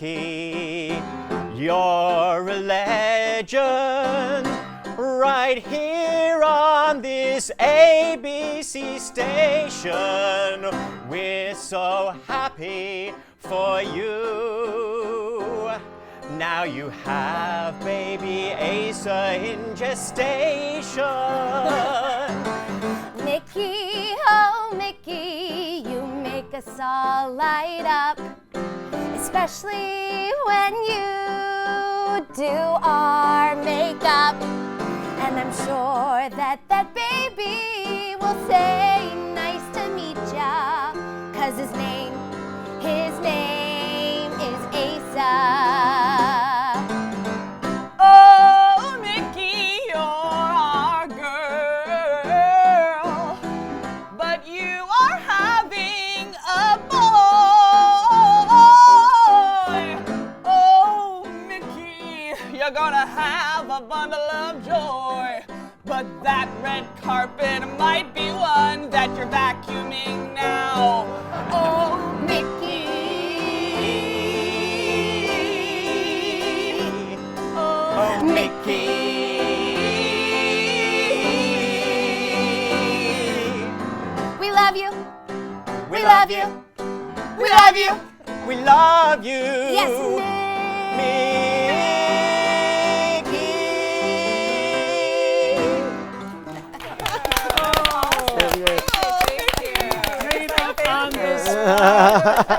Mickey, you're a legend right here on this ABC station. We're so happy for you. Now you have baby Asa in gestation. Mickey, oh Mickey, you make us all light up, especially when you do our makeup. And I'm sure that that baby will say nice to meet ya, 'cause his name is Asa. Oh, Mickey, you're our girl, but you are having a boy. Oh, Mickey, you're gonna have a bundle of joy, but that red carpet might be one that you're vacuuming now. Oh, Mickey. Oh, Mickey. We love you. We love you. We love you. We love you. Yes, Mickey. Made up on the spot.